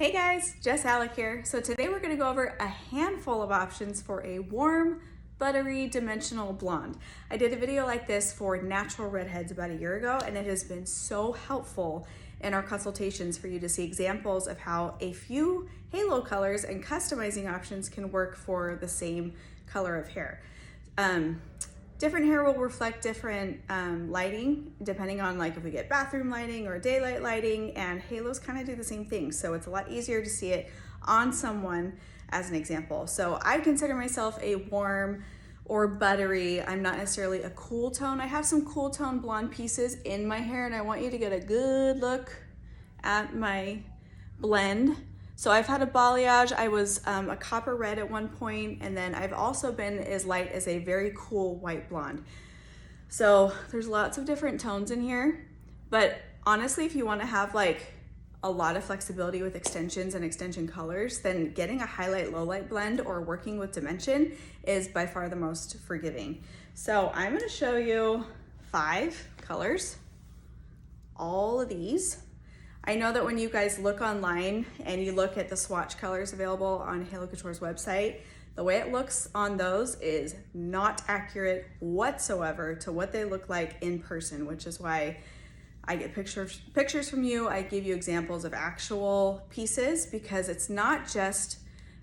Hey guys, Jess Hallock here. So today we're going to go over a handful of options for a warm, buttery, dimensional blonde. I did a video like this for natural redheads about a year ago, and it has been so helpful in our consultations for you to see examples of how a few halo colors and customizing options can work for the same color of hair. Different hair will reflect different lighting depending on like if we get bathroom lighting or daylight lighting, and halos kind of do the same thing. So it's a lot easier to see it on someone as an example. So I consider myself a warm or buttery. I'm not necessarily a cool tone. I have some cool tone blonde pieces in my hair, and I want you to get a good look at my blend. So I've had a balayage. I was a copper red at one point, and then I've also been as light as a very cool white blonde. So there's lots of different tones in here, but honestly, if you want to have like a lot of flexibility with extensions and extension colors, then getting a highlight low light blend or working with dimension is by far the most forgiving. So I'm going to show you 5 colors, all of these. I know that when you guys look online and you look at the swatch colors available on Halo Couture's website, the way it looks on those is not accurate whatsoever to what they look like in person, which is why I get pictures from you. I give you examples of actual pieces, because it's not just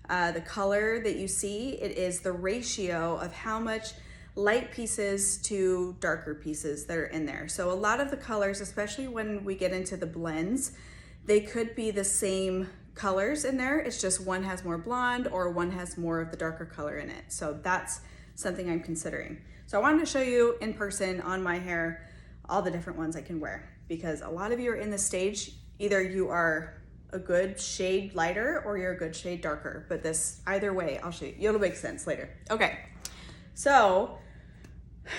the color that you see, it is the ratio of how much light pieces to darker pieces that are in there. So a lot of the colors, especially when we get into the blends, they could be the same colors in there. It's just one has more blonde or one has more of the darker color in it. So that's something I'm considering. So I wanted to show you in person on my hair all the different ones I can wear, because a lot of you are in this stage. Either you are a good shade lighter or you're a good shade darker, but this either way, I'll show you. It'll make sense later. Okay, so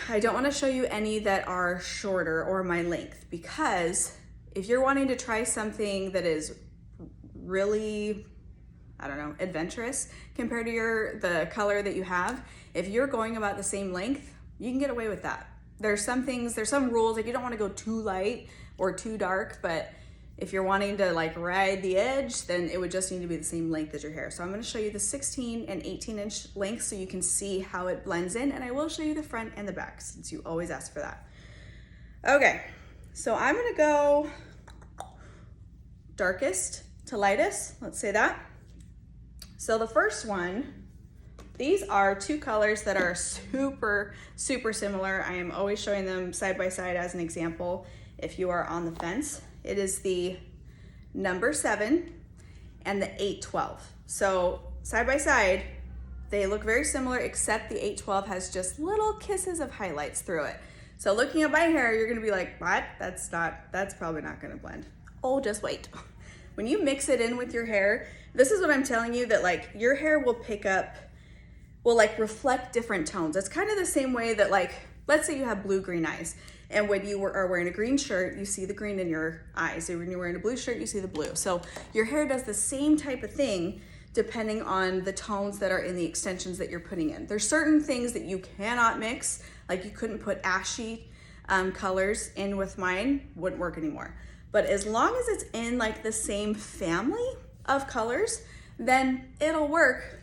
I don't want to show you any that are shorter or my length, because if you're wanting to try something that is really, I don't know, adventurous compared to the color that you have, if you're going about the same length, you can get away with that. There's some rules, like you don't want to go too light or too dark, but if you're wanting to like ride the edge, then it would just need to be the same length as your hair. So I'm going to show you the 16 and 18 inch length so you can see how it blends in, and I will show you the front and the back since you always ask for that. Okay, so I'm going to go darkest to lightest, let's say that. So the first one, these are 2 colors that are super, super similar. I am always showing them side by side as an example if you are on the fence. It is the number 7 and the 812. So side by side, they look very similar, except the 812 has just little kisses of highlights through it. So looking at my hair, you're gonna be like, what? That's probably not gonna blend. Oh, just wait. When you mix it in with your hair, this is what I'm telling you, that like your hair will like reflect different tones. It's kind of the same way that, like, let's say you have blue-green eyes, and when you are wearing a green shirt, you see the green in your eyes. So when you're wearing a blue shirt, you see the blue. So your hair does the same type of thing depending on the tones that are in the extensions that you're putting in. There's certain things that you cannot mix, like you couldn't put ashy colors in with mine, wouldn't work anymore. But as long as it's in like the same family of colors, then it'll work.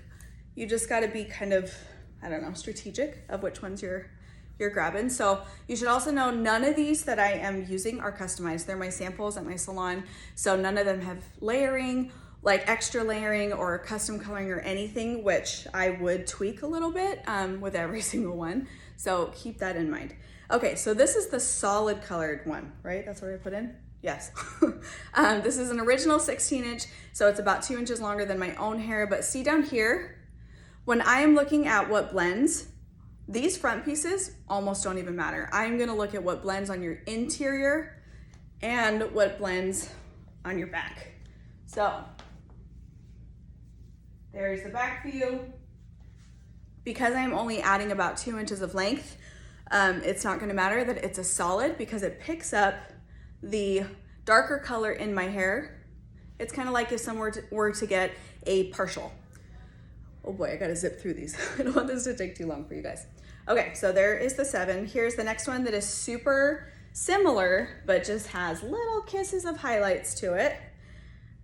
You just gotta be kind of, I don't know, strategic of which ones you're grabbing. So you should also know none of these that I am using are customized. They're my samples at my salon. So none of them have layering, like extra layering or custom coloring or anything, which I would tweak a little bit with every single one. So keep that in mind. Okay, so this is the solid colored one, right? That's what I put in? Yes. This is an original 16 inch. So it's about 2 inches longer than my own hair. But see down here, when I am looking at what blends, these front pieces almost don't even matter. I'm gonna look at what blends on your interior and what blends on your back. So there's the back view. Because I'm only adding about 2 inches of length, it's not gonna matter that it's a solid, because it picks up the darker color in my hair. It's kind of like if someone were to get a partial. Oh boy, I gotta zip through these. I don't want this to take too long for you guys. Okay, so there is the 7. Here's the next one that is super similar, but just has little kisses of highlights to it.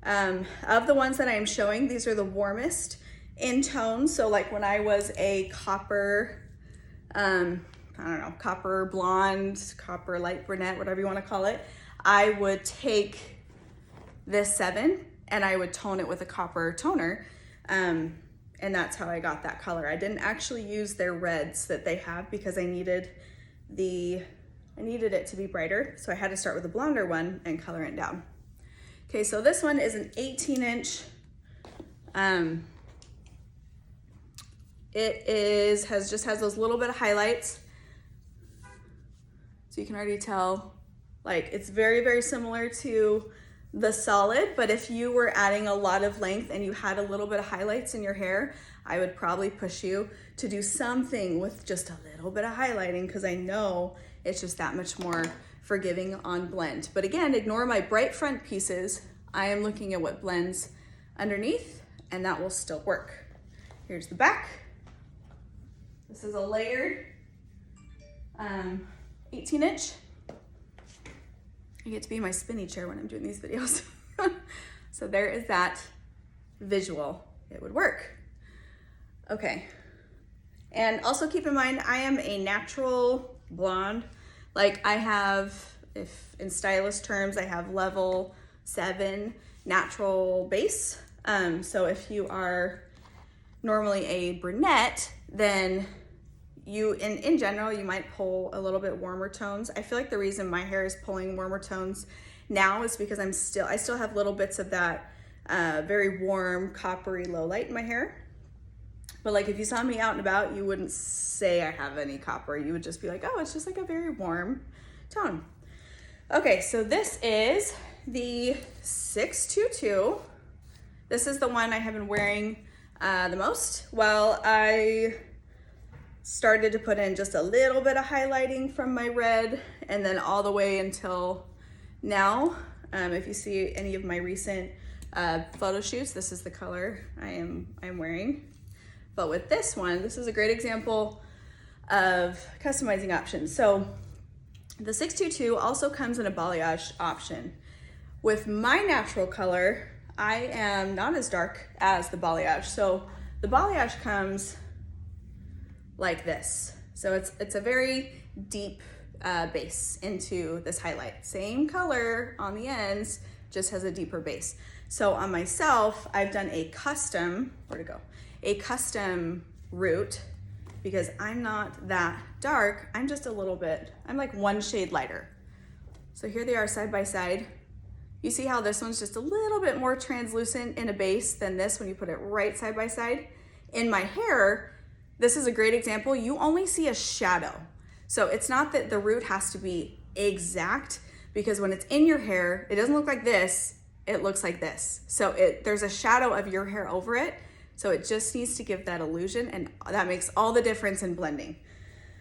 Of the ones that I am showing, these are the warmest in tone. So like when I was a copper, I don't know, copper blonde, copper light brunette, whatever you want to call it, I would take this 7 and I would tone it with a copper toner. And that's how I got that color. I didn't actually use their reds that they have because I needed it to be brighter. So I had to start with a blonder one and color it down. Okay, so this one is an 18-inch. It just has those little bit of highlights. So you can already tell, like, it's very, very similar to the solid, but if you were adding a lot of length and you had a little bit of highlights in your hair, I would probably push you to do something with just a little bit of highlighting, because I know it's just that much more forgiving on blend. But again, ignore my bright front pieces. I am looking at what blends underneath, and that will still work. Here's the back. This is a layered 18-inch. I get to be in my spinny chair when I'm doing these videos. So there is that visual. It would work. Okay. And also keep in mind, I am a natural blonde. Like I have, if in stylist terms, I have level 7 natural base. So if you are normally a brunette, then you, in general, you might pull a little bit warmer tones. I feel like the reason my hair is pulling warmer tones now is because I still have little bits of that very warm, coppery low light in my hair. But like if you saw me out and about, you wouldn't say I have any copper. You would just be like, oh, it's just like a very warm tone. Okay, so this is the 622. This is the one I have been wearing the most. Well, I started to put in just a little bit of highlighting from my red, and then all the way until now. If you see any of my recent photo shoots, this is the color I'm wearing. But with this one, this is a great example of customizing options. So the 622 also comes in a balayage option. With my natural color, I am not as dark as the balayage. So the balayage comes like this. So it's a very deep base into this highlight. Same color on the ends, just has a deeper base. So on myself, I've done a custom, a custom root, because I'm not that dark. I'm just a little bit, I'm like 1 shade lighter. So here they are side by side. You see how this one's just a little bit more translucent in a base than this when you put it right side by side? In my hair, this is a great example. You only see a shadow. So it's not that the root has to be exact, because when it's in your hair, it doesn't look like this, it looks like this. So there's a shadow of your hair over it. So it just needs to give that illusion, and that makes all the difference in blending.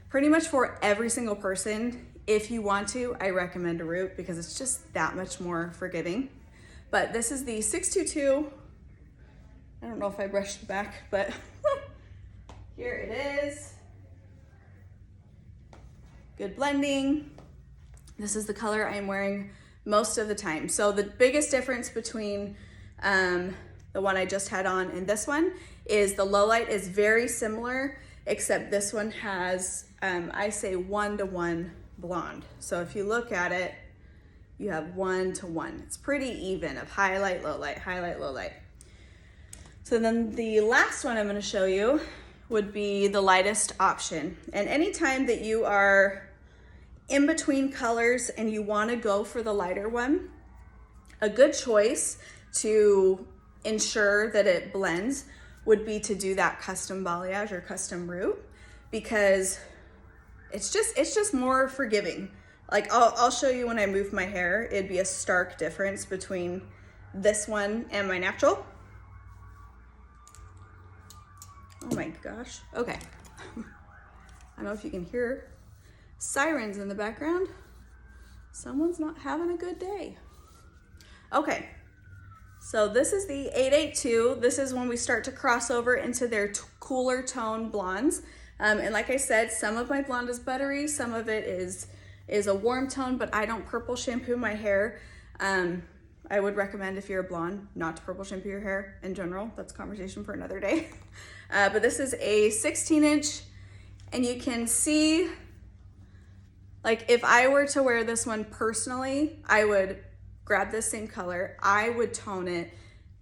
Pretty much for every single person, if you want to, I recommend a root because it's just that much more forgiving. But this is the 622. I don't know if I brushed the back, but here it is. Good blending. This is the color I'm wearing most of the time. So the biggest difference between the one I just had on and this one is the low light is very similar, except this one has, I say 1-to-1 blonde. So if you look at it, you have 1-to-1. It's pretty even of highlight, low light, highlight, low light. So then the last one I'm gonna show you would be the lightest option. And anytime that you are in between colors and you wanna go for the lighter one, a good choice to ensure that it blends would be to do that custom balayage or custom root, because it's just more forgiving. Like I'll show you when I move my hair, it'd be a stark difference between this one and my natural. Oh my gosh, okay. I don't know if you can hear sirens in the background. Someone's not having a good day. Okay. So this is the 882. This is when we start to cross over into their cooler tone blondes. And like I said, some of my blonde is buttery, some of it is a warm tone, but I don't purple shampoo my hair. I I would recommend if you're a blonde not to purple shampoo your hair in general. That's a conversation for another day. But this is a 16-inch, and you can see, like, if I were to wear this one personally, I would grab this same color. I would tone it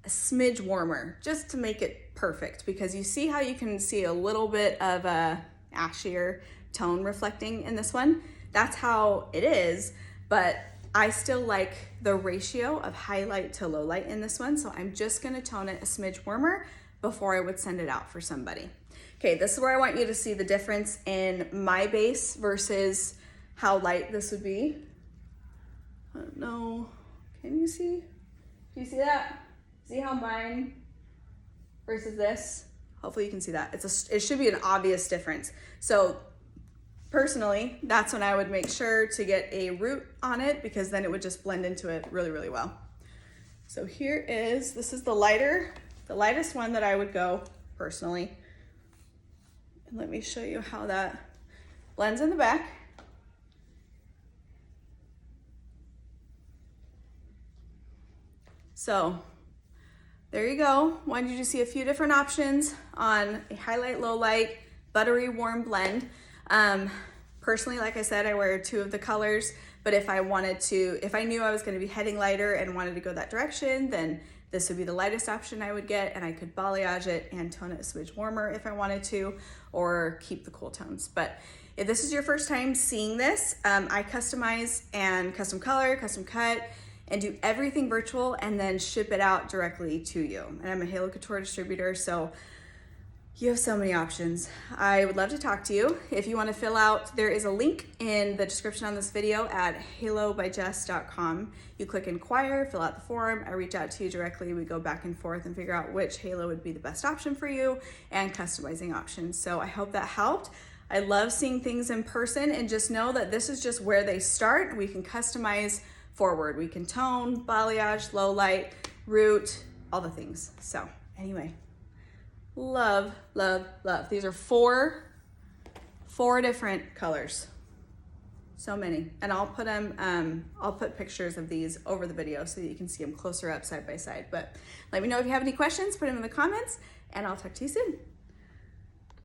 a smidge warmer just to make it perfect, because you see how you can see a little bit of a ashier tone reflecting in this one. That's how it is, but I still like the ratio of highlight to low light in this one, so I'm just gonna tone it a smidge warmer before I would send it out for somebody. Okay, this is where I want you to see the difference in my base versus how light this would be. I don't know, can you see? Do you see that? See how mine versus this? Hopefully you can see that. It should be an obvious difference. So personally, that's when I would make sure to get a root on it, because then it would just blend into it really, really well. So this is the lightest one that I would go personally. And let me show you how that blends in the back. So there you go. Wanted you to see a few different options on a highlight, low light, buttery, warm blend. Personally, like I said, I wear 2 of the colors, but if I knew I was gonna be heading lighter and wanted to go that direction, then this would be the lightest option I would get, and I could balayage it and tone it a smidge warmer if I wanted to, or keep the cool tones. But if this is your first time seeing this, I customize and custom color, custom cut, and do everything virtual and then ship it out directly to you. And I'm a Halo Couture distributor, so you have so many options. I would love to talk to you. If you want to fill out, there is a link in the description on this video at halobijess.com. You click inquire, fill out the form, I reach out to you directly, we go back and forth and figure out which halo would be the best option for you, and customizing options. So I hope that helped. I love seeing things in person, and just know that this is just where they start. We can customize forward. We can tone, balayage, low light, root, all the things. So anyway, love, love, love. These are four different colors. So many. And I'll put them, I'll put pictures of these over the video so that you can see them closer up side by side. But let me know if you have any questions, put them in the comments, and I'll talk to you soon.